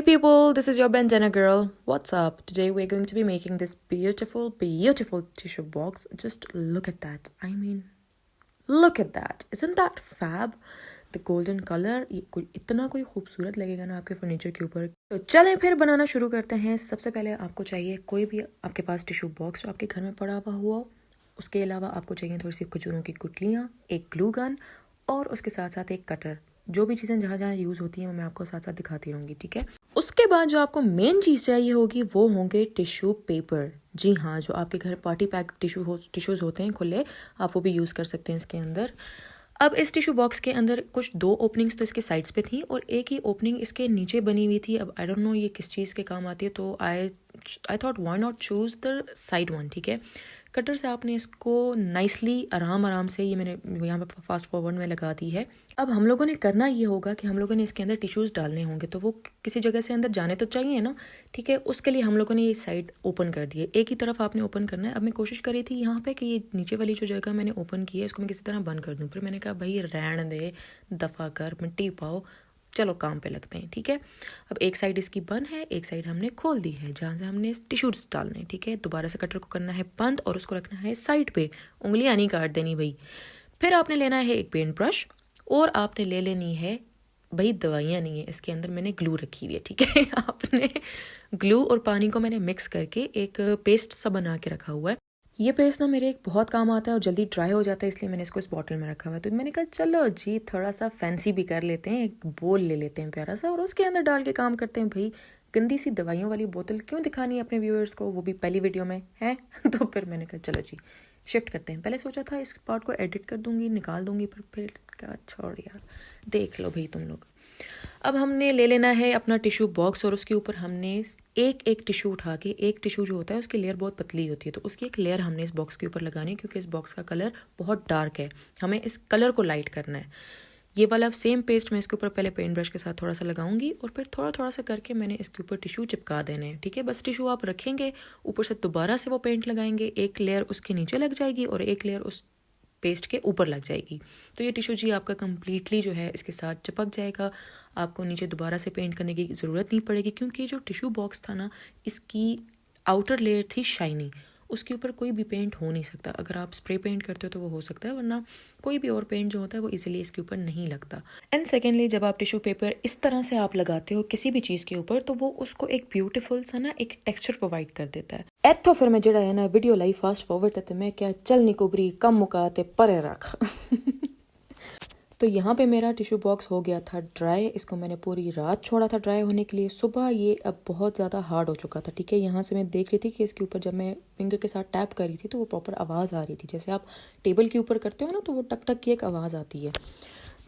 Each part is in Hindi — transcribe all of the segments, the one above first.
people, this is your bandana girl. What's up? Today we're going to be making this beautiful, beautiful tissue box. Just look at that. I mean, look at that. Isn't that fab? The golden color इतना कोई खूबसूरत लगेगा ना आपके फर्नीचर के ऊपर। तो चलें फिर बनाना शुरू करते हैं। सबसे पहले आपको चाहिए कोई भी आपके पास टिश्यू बॉक्स जो आपके घर में पड़ा हुआ हो। उसके अलावा आपको चाहिए थोड़ी सी खजूरों की गुठलियाँ, एक ग्लू गन और उसके साथ साथ एक कटर। जो भी चीज़ें जहाँ जहाँ यूज़ होती हैं वो मैं आपको साथ साथ दिखाती रहूँगी, ठीक है। उसके बाद जो आपको मेन चीज़ चाहिए होगी वो होंगे टिश्यू पेपर। जी हाँ, जो आपके घर पार्टी पैक टिश्यूज़ होते हैं खुले, आप वो भी यूज़ कर सकते हैं इसके अंदर। अब इस टिश्यू बॉक्स के अंदर कुछ दो ओपनिंग्स तो इसके साइड्स पे थी और एक ही ओपनिंग इसके नीचे बनी हुई थी। अब आई डोंट नो ये किस चीज़ के काम आती है, तो I thought why not choose the side one, ठीक है। कटर से आपने इसको नाइसली आराम से, ये मैंने यहाँ पे फास्ट फॉरवर्ड में लगा दी है। अब हम लोगों ने करना ये होगा कि हम लोगों ने इसके अंदर टिश्यूज़ डालने होंगे, तो वो किसी जगह से अंदर जाने तो चाहिए ना, ठीक है। उसके लिए हम लोगों ने ये साइड ओपन कर दी है, एक ही तरफ आपने ओपन करना है। अब मैं कोशिश करी थी यहाँ पे कि ये नीचे वाली जो जगह मैंने ओपन की है इसको मैं किसी तरह बंद कर दूँ, फिर मैंने कहा भाई रहने दे, दफ़ा कर, मिट्टी पाओ, चलो काम पे लगते हैं, ठीक है। अब एक साइड इसकी बंद है, एक साइड हमने खोल दी है जहाँ से हमने टिश्यूज डालने हैं, ठीक है। दोबारा से कटर को करना है बंद और उसको रखना है साइड पे, उंगलियां नहीं काट देनी भाई। फिर आपने लेना है एक पेंट ब्रश और आपने ले लेनी है, भाई दवाइयाँ नहीं है इसके अंदर, मैंने ग्लू रखी हुई है, ठीक है। आपने ग्लू और पानी को मैंने मिक्स करके एक पेस्ट सा बना के रखा हुआ है। ये पेस्ट ना मेरे एक बहुत काम आता है और जल्दी ड्राई हो जाता है, इसलिए मैंने इसको इस बॉटल में रखा हुआ है। तो मैंने कहा चलो जी थोड़ा सा फैंसी भी कर लेते हैं, एक बोल ले लेते हैं प्यारा सा और उसके अंदर डाल के काम करते हैं। भाई गंदी सी दवाइयों वाली बोतल क्यों दिखानी है अपने व्यूअर्स को, वो भी पहली वीडियो में है। तो फिर मैंने कहा चलो जी शिफ्ट करते हैं। पहले सोचा था इस पार्ट को एडिट कर दूंगी, निकाल दूंगी, पर फिर क्या छोड़ यार, देख लो भाई तुम लोग। अब हमने ले लेना है अपना टिश्यू बॉक्स और उसके ऊपर हमने एक एक टिश्यू उठा के, एक टिश्यू जो होता है उसकी लेयर बहुत पतली होती है, तो उसकी एक लेयर हमने इस बॉक्स के ऊपर लगानी है, क्योंकि इस बॉक्स का कलर बहुत डार्क है, हमें इस कलर को लाइट करना है। ये वाला सेम पेस्ट मैं इसके ऊपर पहले पेंट ब्रश के साथ थोड़ा सा लगाऊंगी और फिर थोड़ा थोड़ा सा करके मैंने इसके ऊपर टिश्यू चिपका देने हैं, ठीक है। बस टिश्यू आप रखेंगे, ऊपर से दोबारा से वो पेंट लगाएंगे, एक लेयर उसके नीचे लग जाएगी और एक लेयर उस पेस्ट के ऊपर लग जाएगी। तो ये टिश्यू जी आपका कंप्लीटली जो है इसके साथ चिपक जाएगा। आपको नीचे दोबारा से पेंट करने की ज़रूरत नहीं पड़ेगी, क्योंकि जो टिश्यू बॉक्स था ना इसकी आउटर लेयर थी शाइनी, उसके ऊपर कोई भी पेंट हो नहीं सकता। अगर आप स्प्रे पेंट करते हो तो वो हो सकता है, वरना कोई भी और पेंट जो होता है वो इजीली इसके ऊपर नहीं लगता। एंड सेकेंडली, जब आप टिश्यू पेपर इस तरह से आप लगाते हो किसी भी चीज़ के ऊपर, तो वो उसको एक ब्यूटीफुल सा ना एक टेक्सचर प्रोवाइड कर देता है। तो फिर मैं जड़ा है ना वीडियो लाई फास्ट फॉरवर्ड ते मैं क्या चल निकोबरी कम मुकाते परे रख। तो यहाँ पे मेरा टिश्यू बॉक्स हो गया था ड्राई, इसको मैंने पूरी रात छोड़ा था ड्राई होने के लिए। सुबह ये अब बहुत ज़्यादा हार्ड हो चुका था, ठीक है। यहाँ से मैं देख रही थी कि इसके ऊपर जब मैं फिंगर के साथ टैप कर रही थी तो वो प्रॉपर आवाज़ आ रही थी, जैसे आप टेबल के ऊपर करते हो ना तो वो टक टक की एक आवाज़ आती है।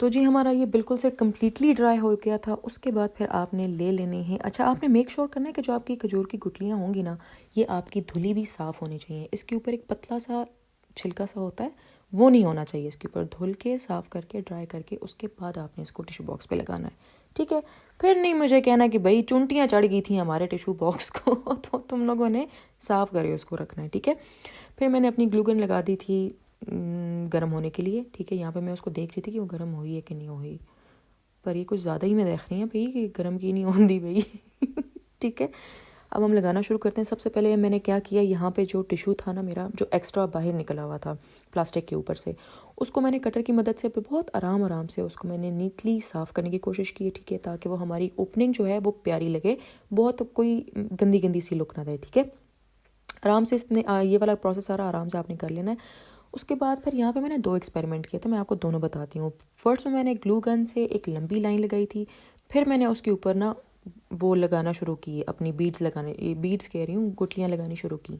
तो जी हमारा ये बिल्कुल से कम्प्लीटली ड्राई हो गया था। उसके बाद फिर आपने ले लेने हैं, अच्छा आपने मेक श्योर करना है कि जो आपकी खजूर की गुठलियाँ होंगी ना ये आपकी धुली भी साफ़ होनी चाहिए। इसके ऊपर एक पतला सा छिलका सा होता है, वो नहीं होना चाहिए। इसके ऊपर धुल के साफ़ करके ड्राई करके उसके बाद आपने इसको टिश्यू बॉक्स पे लगाना है, ठीक है। फिर नहीं मुझे कहना कि भाई चुंटियाँ चढ़ गई थी हमारे टिश्यू बॉक्स को, तो तुम लोगों ने साफ़ करके उसको रखना है, ठीक है। फिर मैंने अपनी ग्लू गन लगा दी थी गर्म होने के लिए, ठीक है। यहाँ पे मैं उसको देख रही थी कि वो गर्म हुई है कि नहीं हुई, पर ये कुछ ज़्यादा ही मैं देख रही हूँ भाई कि गर्म की नहीं होती भाई। ठीक है, अब हम लगाना शुरू करते हैं। सबसे पहले मैंने क्या किया, यहाँ पे जो टिश्यू था ना मेरा जो एक्स्ट्रा बाहर निकला हुआ था प्लास्टिक के ऊपर से, उसको मैंने कटर की मदद से बहुत आराम से उसको मैंने नीटली साफ़ करने की कोशिश की है, ठीक है, ताकि वो हमारी ओपनिंग जो है वो प्यारी लगे, बहुत कोई गंदी सी लुक ना दे, ठीक है। आराम से इसने ये वाला प्रोसेस सारा आराम से आपने कर लेना है। उसके बाद फिर यहाँ पे मैंने दो एक्सपेरिमेंट किए थे, मैं आपको दोनों बताती हूँ। फर्स्ट में मैंने ग्लू गन से एक लंबी लाइन लगाई थी, फिर मैंने उसके ऊपर ना वो लगाना शुरू की, अपनी बीड्स कह रही हूँ, गुठलियाँ लगानी शुरू की।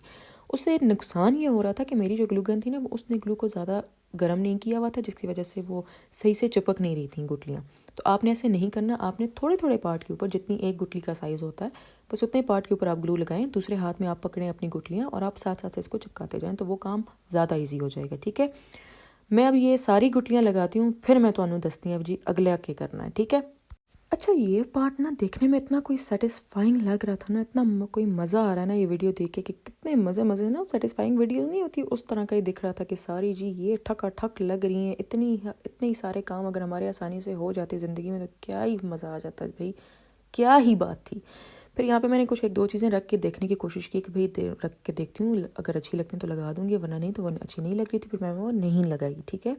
उससे नुकसान ये हो रहा था कि मेरी जो ग्लू गन थी ना वो उसने ग्लू को ज़्यादा गर्म नहीं किया हुआ था, जिसकी वजह से वो सही से चिपक नहीं रही थी गुठलियाँ। तो आपने ऐसे नहीं करना, आपने थोड़े थोड़े पार्ट के ऊपर, जितनी एक गुठली का साइज़ होता है बस उतने पार्ट के ऊपर आप ग्लू लगाएं, दूसरे हाथ में आप पकड़ें अपनी गुठलियाँ और आप साथ साथ से इसको चिपकाते जाएं, तो वो काम ज़्यादा ईजी हो जाएगा, ठीक है। मैं अब ये सारी गुठलियाँ लगाती हूँ, फिर मैं तो दसती हूँ अब जी अगले क्या करना है, ठीक है। अच्छा ये पार्ट ना देखने में इतना कोई सेटिस्फाइंग लग रहा था ना, इतना कोई मज़ा आ रहा है ना ये वीडियो देख के कि कितने मज़े ना, सेटिस्फाइंग वीडियो नहीं होती उस तरह का ही दिख रहा था कि सारी जी ये ठक लग रही हैं। इतने ही सारे काम अगर हमारे आसानी से हो जाते ज़िंदगी में तो क्या ही मज़ा आ जाता है भाई। क्या ही बात थी। फिर यहाँ पे मैंने कुछ 1-2 चीज़ें रख के देखने की कोशिश की कि भाई रख के देखती हूँ, अगर अच्छी लगती हैं तो लगा दूँगी, वरना नहीं तो वो अच्छी नहीं लग रही थी, फिर मैं वो नहीं लगाई। ठीक है,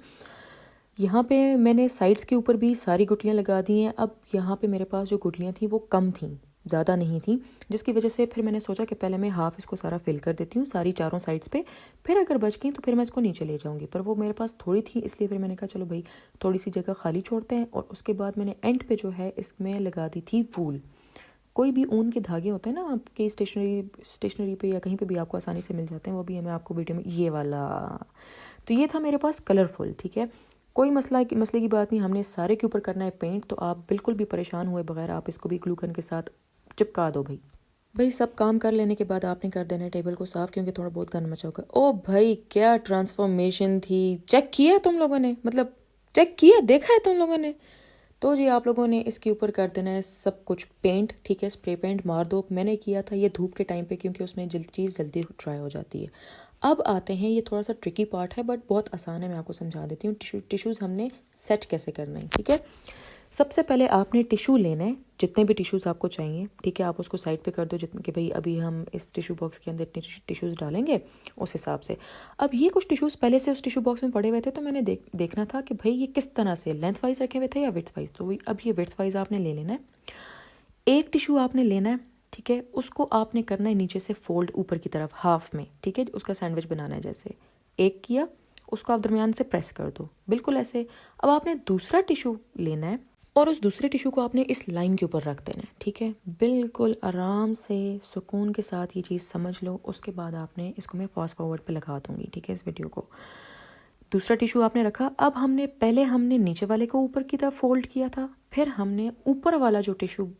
यहाँ पे मैंने साइड्स के ऊपर भी सारी गुठलियाँ लगा दी हैं। अब यहाँ पे मेरे पास जो गुठलियाँ थी वो कम थी, ज़्यादा नहीं थी, जिसकी वजह से फिर मैंने सोचा कि पहले मैं हाफ़ इसको सारा फिल कर देती हूँ सारी चारों साइड्स पे, फिर अगर बच गई तो फिर मैं इसको नीचे ले जाऊँगी। पर वो मेरे पास थोड़ी थी, इसलिए फिर मैंने कहा चलो भाई थोड़ी सी जगह खाली छोड़ते हैं। और उसके बाद मैंने एंड पे जो है इसमें लगा दी थी वूल। कोई भी ऊन के धागे होते हैं ना आपके स्टेशनरी पे या कहीं पे भी आपको आसानी से मिल जाते हैं, वो भी मैं आपको वीडियो में ये वाला। तो ये था मेरे पास कलरफुल। ठीक है, कोई मसले की बात नहीं, हमने सारे के ऊपर करना है पेंट, तो आप बिल्कुल भी परेशान हुए बगैर आप इसको भी ग्लू गन के साथ चिपका दो। भाई सब काम कर लेने के बाद आपने कर देना है टेबल को साफ, क्योंकि थोड़ा बहुत गंद मचा होगा। ओ भाई क्या ट्रांसफॉर्मेशन थी, चेक किया तुम लोगों ने, मतलब चेक किया, देखा है तुम लोगों ने? तो जी आप लोगों ने इसके ऊपर कर देना है सब कुछ पेंट। ठीक है, स्प्रे पेंट मार दो। मैंने किया था ये धूप के टाइम पे, क्योंकि उसमें चीज़ जल्दी ड्राई हो जाती है। अब आते हैं, ये थोड़ा सा ट्रिकी पार्ट है बट बहुत आसान है, मैं आपको समझा देती हूँ। टिश्यूज़ हमने सेट कैसे करना है। ठीक है, सबसे पहले आपने टिश्यू लेना है, जितने भी टिश्यूज़ आपको चाहिए। ठीक है, आप उसको साइड पे कर दो, जितने कि भाई अभी हम इस टिश्यू बॉक्स के अंदर इतने टिश्यूज़ डालेंगे उस हिसाब से। अब ये कुछ टिश्यूज़ पहले से उस टिश्यू बॉक्स में पड़े हुए थे, तो मैंने देखना था कि भाई ये किस तरह से लेंथ वाइज रखे हुए थे या विड्थ वाइज। तो अब ये विड्थ वाइज आपने ले लेना है। एक टिश्यू आपने लेना है, ठीक है, उसको आपने करना है नीचे से फोल्ड ऊपर की तरफ हाफ में। ठीक है, उसका सैंडविच बनाना है जैसे। एक किया, उसको आप दरमियान से प्रेस कर दो, बिल्कुल ऐसे। अब आपने दूसरा टिश्यू लेना है और उस दूसरे टिश्यू को आपने इस लाइन के ऊपर रख देना है। ठीक है, बिल्कुल आराम से सुकून के साथ ये चीज़ समझ लो। उसके बाद आपने इसको, मैं फास्ट फॉरवर्ड पे लगा दूंगी, ठीक है, इस वीडियो को। दूसरा टिश्यू आपने रखा। अब हमने नीचे वाले को ऊपर की तरफ फोल्ड किया था, फिर हमने ऊपर वाला जो टिश्यू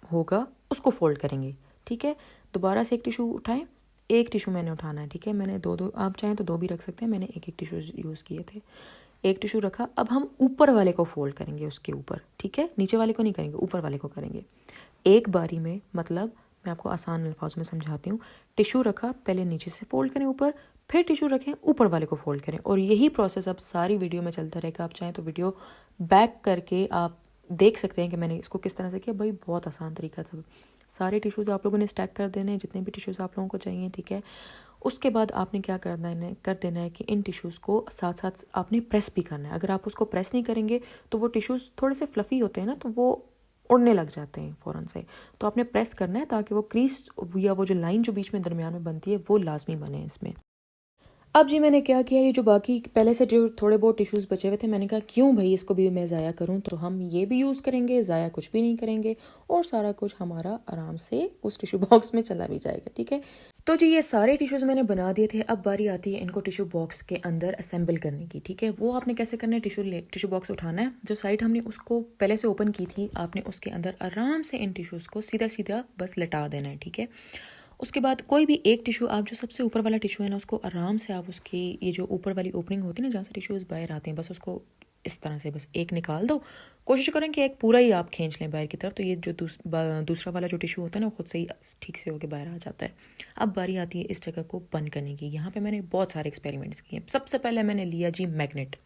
होगा उसको फोल्ड करेंगे। ठीक है, दोबारा से एक टिश्यू उठाएं, एक टिश्यू मैंने उठाना है। ठीक है, मैंने दो आप चाहें तो 2 भी रख सकते हैं, मैंने एक टिश्यू यूज़ किए थे। एक टिश्यू रखा, अब हम ऊपर वाले को फोल्ड करेंगे उसके ऊपर। ठीक है, नीचे वाले को नहीं करेंगे, ऊपर वाले को करेंगे एक बारी में। मतलब मैं आपको आसान अल्फाज में समझाती हूँ। टिश्यू रखा, पहले नीचे से फोल्ड करें ऊपर, फिर टिश्यू रखें, ऊपर वाले को फोल्ड करें। और यही प्रोसेस अब सारी वीडियो में चलता रहेगा। आप चाहें तो वीडियो बैक करके आप देख सकते हैं कि मैंने इसको किस तरह से किया। भाई बहुत आसान तरीका था। सारे टिश्यूज़ आप लोगों ने स्टैक कर देने हैं, जितने भी टिश्यूज़ आप लोगों को चाहिए। ठीक है, उसके बाद आपने क्या कर देना है कि इन टिश्यूज़ को साथ साथ आपने प्रेस भी करना है। अगर आप उसको प्रेस नहीं करेंगे तो वो टिश्यूज़ थोड़े से फ्लफ़ी होते हैं ना, तो वो उड़ने लग जाते हैं फ़ौरन से। तो आपने प्रेस करना है ताकि वो क्रीज या वो जो लाइन जो बीच में दरमियान में बनती है वो लाजमी बने इसमें। अब जी मैंने क्या किया, ये जो बाकी पहले से जो थोड़े बहुत टिश्यूज़ बचे हुए थे, मैंने कहा क्यों भाई इसको भी मैं ज़ाया करूं, तो हम ये भी यूज़ करेंगे, ज़ाया कुछ भी नहीं करेंगे और सारा कुछ हमारा आराम से उस टिश्यू बॉक्स में चला भी जाएगा। ठीक है, तो जी ये सारे टिश्यूज़ मैंने बना दिए थे। अब बारी आती है इनको टिश्यू बॉक्स के अंदर असेंबल करने की। ठीक है, वो आपने कैसे करना है, टिश्यू बॉक्स उठाना है, जो साइड हमने उसको पहले से ओपन की थी, आपने उसके अंदर आराम से इन टिश्यूज़ को सीधा सीधा बस लटा देना है। ठीक है, उसके बाद कोई भी एक टिश्यू, आप जो सबसे ऊपर वाला टिश्यू है ना, उसको आराम से आप उसकी ये जो ऊपर वाली ओपनिंग होती है ना, जहाँ से टिश्यूज़ बाहर आते हैं, बस उसको इस तरह से बस एक निकाल दो। कोशिश करें कि एक पूरा ही आप खींच लें बाहर की तरफ, तो ये जो दूसरा वाला जो टिश्यू होता है ना, वो खुद से ही ठीक से होकर बाहर आ जाता है। अब बारी आती है इस जगह को बंद करने की। यहाँ पे मैंने बहुत सारे एक्सपेरिमेंट्स किए। सबसे पहले मैंने लिया जी मैग्नेट,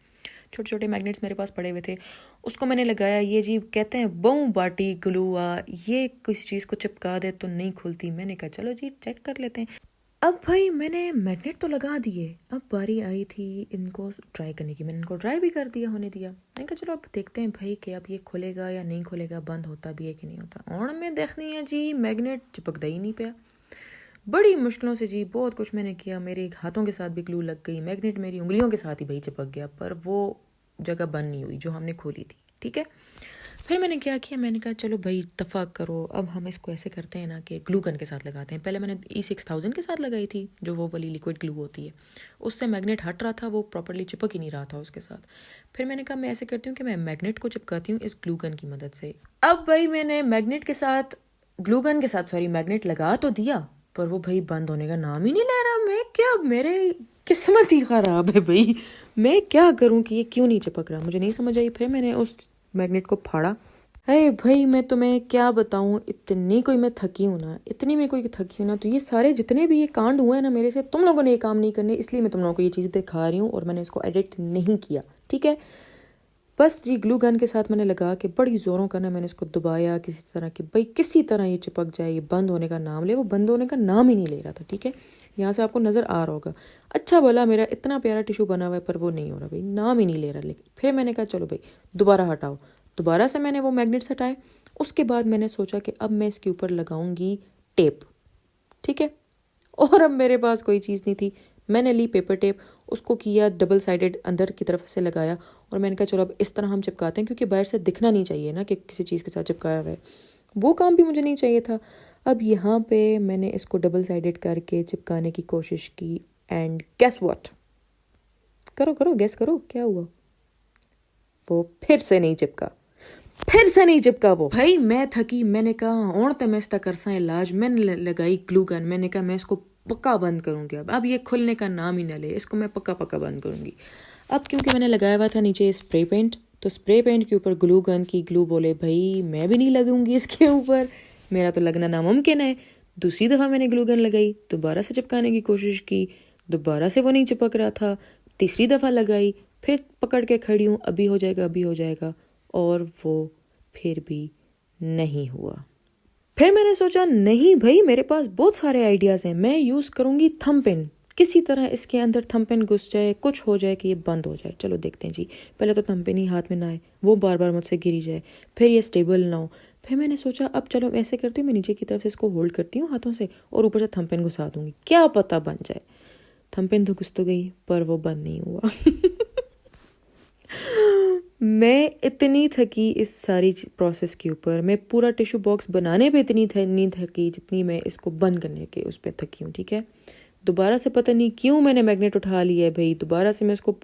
छोटे छोटे मैग्नेट्स मेरे पास पड़े हुए थे, उसको मैंने लगाया। ये जी कहते हैं बम बाटी ग्लूआ, ये किसी चीज़ को चिपका दे तो नहीं खुलती। मैंने कहा चलो जी चेक कर लेते हैं। अब भाई मैंने मैग्नेट तो लगा दिए, अब बारी आई थी इनको ट्राई करने की। मैंने इनको ट्राई भी कर दिया, होने दिया। मैंने कहा चलो अब देखते हैं भाई कि अब ये खुलेगा या नहीं खुलेगा, बंद होता भी है कि नहीं होता। और मैं देखनी है जी मैग्नेट चिपकता ही नहीं पाया। बड़ी मुश्किलों से जी बहुत कुछ मैंने किया, मेरे हाथों के साथ भी ग्लू लग गई, मैग्नेट मेरी उंगलियों के साथ ही भाई चिपक गया, पर वो जगह बंद नहीं हुई जो हमने खोली थी। ठीक है, फिर मैंने क्या किया, मैंने कहा चलो भाई इत्तफाक करो, अब हम इसको ऐसे करते हैं ना कि ग्लू गन के साथ लगाते हैं। पहले मैंने E6000 के साथ लगाई थी, जो वो वाली लिक्विड ग्लू होती है, उससे मैग्नेट हट रहा था, वो प्रॉपर्ली चिपक ही नहीं रहा था उसके साथ। फिर मैंने कहा मैं ऐसे करती हूँ कि मैं मैग्नेट को चिपकाती हूँ इस ग्लू गन की मदद से। अब भाई मैंने मैग्नेट के साथ मैग्नेट लगा तो दिया, पर वो भाई बंद होने का नाम ही नहीं ले रहा। मैं क्या, मेरे किस्मत ही ख़राब है भाई, मैं क्या करूं कि ये क्यों नहीं चिपक रहा, मुझे नहीं समझ आई। फिर मैंने उस मैग्नेट को फाड़ा। अरे भाई मैं तुम्हें क्या बताऊं, इतनी कोई मैं थकी हूँ ना, इतनी मैं कोई थकी हूँ ना, तो ये सारे जितने भी ये कांड हुए हैं ना मेरे से, तुम लोगों ने ये काम नहीं करने, इसलिए मैं तुम लोगों को ये चीज़ दिखा रही हूँ और मैंने इसको एडिट नहीं किया। ठीक है, बस जी ग्लू गन के साथ मैंने लगा के बड़ी ज़ोरों का ना मैंने इसको दबाया किसी तरह कि भाई किसी तरह ये चिपक जाए, ये बंद होने का नाम ले। वो बंद होने का नाम ही नहीं ले रहा था। ठीक है, यहाँ से आपको नज़र आ रहा होगा। अच्छा भला मेरा इतना प्यारा टिशू बना हुआ है पर वो नहीं हो रहा भाई, नाम ही नहीं ले रहा। लेकिन फिर मैंने कहा चलो भाई दोबारा हटाओ। दोबारा से मैंने वो मैग्नेट्स हटाए। उसके बाद मैंने सोचा कि अब मैं इसके ऊपर लगाऊंगी टेप। ठीक है, और अब मेरे पास कोई चीज़ नहीं थी। मैंने ली पेपर टेप, उसको किया डबल साइडेड, अंदर की तरफ से लगाया और मैंने कहा चलो अब इस तरह हम चिपकाते हैं, क्योंकि बाहर से दिखना नहीं चाहिए ना कि किसी चीज़ के साथ चिपकाया हुआ है। वो काम भी मुझे नहीं चाहिए था। अब यहाँ पे मैंने इसको डबल साइडेड करके चिपकाने की कोशिश की एंड गेस व्हाट, करो करो गेस करो क्या हुआ। वो फिर से नहीं चिपका, फिर से नहीं चिपका वो। भाई मैं थकी, मैंने कहा और तो मैं इसका करसा इलाज। मैंने लगाई ग्लू गन, मैंने कहा मैं इसको पक्का बंद करूंगी। अब ये खुलने का नाम ही ना ले, इसको मैं पक्का पक्का बंद करूंगी। अब क्योंकि मैंने लगाया हुआ था नीचे स्प्रे पेंट, तो स्प्रे पेंट के ऊपर ग्लू गन की ग्लू बोले भाई मैं भी नहीं लगूंगी इसके ऊपर, मेरा तो लगना नामुमकिन है। दूसरी दफ़ा मैंने ग्लू गन लगाई, दोबारा से चिपकाने की कोशिश की, दोबारा से वो नहीं चिपक रहा था। तीसरी दफ़ा लगाई, फिर पकड़ के खड़ी हूँ अभी हो जाएगा अभी हो जाएगा, और वो फिर भी नहीं हुआ। फिर मैंने सोचा नहीं भाई मेरे पास बहुत सारे आइडियाज़ हैं, मैं यूज़ करूँगी थंब पिन। किसी तरह इसके अंदर थंब पिन घुस जाए, कुछ हो जाए कि ये बंद हो जाए। चलो देखते हैं जी, पहले तो थंब पिन ही हाथ में ना आए, वो बार बार मुझसे गिरी जाए, फिर ये स्टेबल ना हो। फिर मैंने सोचा अब चलो ऐसे करती हूँ, मैं नीचे की तरफ से इसको होल्ड करती हूँ हाथों से और ऊपर से थंब पिन घुसा दूँगी, क्या पता बन जाए। थंब पिन तो घुस तो गई पर वो बंद नहीं हुआ। मैं इतनी थकी इस सारी प्रोसेस के ऊपर, मैं पूरा टिश्यू बॉक्स बनाने पे इतनी नहीं थकी जितनी मैं इसको बंद करने के उस पर थकी हूँ। ठीक है, दोबारा से पता नहीं क्यों मैंने मैग्नेट उठा लिया है भाई, दोबारा से मैं इसको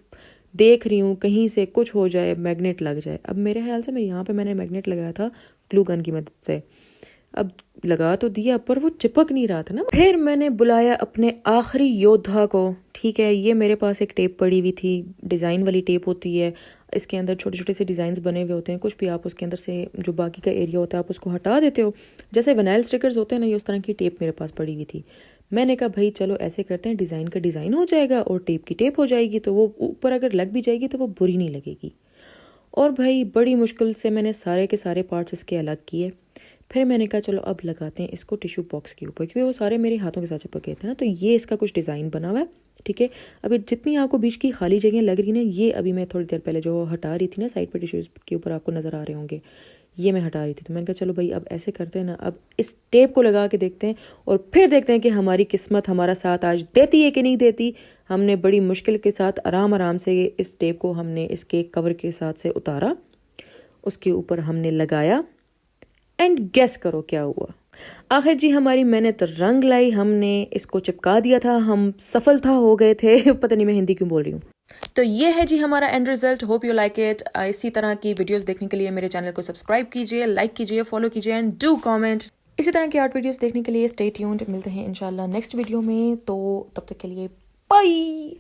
देख रही हूँ कहीं से कुछ हो जाए, मैग्नेट लग जाए। अब मेरे ख्याल से मैं यहाँ पे मैंने मैग्नेट लगाया था ग्लू गन की मदद से, अब लगा तो दिया पर वो चिपक नहीं रहा था ना। फिर मैंने बुलाया अपने आखिरी योद्धा को। ठीक है, ये मेरे पास एक टेप पड़ी हुई थी, डिज़ाइन वाली टेप होती है, इसके अंदर छोटे छोटे से डिज़ाइंस बने हुए होते हैं, कुछ भी आप उसके अंदर से जो बाकी का एरिया होता है आप उसको हटा देते हो, जैसे विनाइल स्टिकर्स होते हैं ना, ये उस तरह की टेप मेरे पास पड़ी हुई थी। मैंने कहा भाई चलो ऐसे करते हैं, डिज़ाइन का डिज़ाइन हो जाएगा और टेप की टेप हो जाएगी, तो वो ऊपर अगर लग भी जाएगी तो वो बुरी नहीं लगेगी। और भाई बड़ी मुश्किल से मैंने सारे के सारे पार्ट्स इसके अलग किए। फिर मैंने कहा चलो अब लगाते हैं इसको टिश्यू बॉक्स के ऊपर, क्योंकि वो सारे मेरे हाथों के साथ चिपक गए थे ना, तो ये इसका कुछ डिज़ाइन बना हुआ है। ठीक है, अभी जितनी आपको बीच की खाली जगह लग रही ना, ये अभी मैं थोड़ी देर पहले जो हटा रही थी ना साइड पर टिश्यूज़ के ऊपर आपको नज़र आ रहे होंगे, ये मैं हटा रही थी। तो मैंने कहा चलो भाई अब ऐसे करते हैं ना, अब इस टेप को लगा के देखते हैं और फिर देखते हैं कि हमारी किस्मत हमारा साथ आज देती है कि नहीं देती। हमने बड़ी मुश्किल के साथ आराम आराम से इस टेप को हमने इसके कवर के साथ से उतारा, उसके ऊपर हमने लगाया एंड गेस करो क्या हुआ। आखिर जी हमारी मेहनत रंग लाई, हमने इसको चिपका दिया था, हम सफलता हो गए थे। पता नहीं मैं हिंदी क्यों बोल रही हूँ। तो ये है जी हमारा and result, hope you like it. इसी तरह की वीडियोस देखने के लिए मेरे चैनल को सब्सक्राइब कीजिए, लाइक कीजिए, फॉलो कीजिए एंड डू कमेंट। इसी तरह की आर्ट वीडियोस देखने के लिए स्टे ट्यून्ड। मिलते हैं इंशाल्लाह नेक्स्ट वीडियो में, तो तब तक के लिए बाय।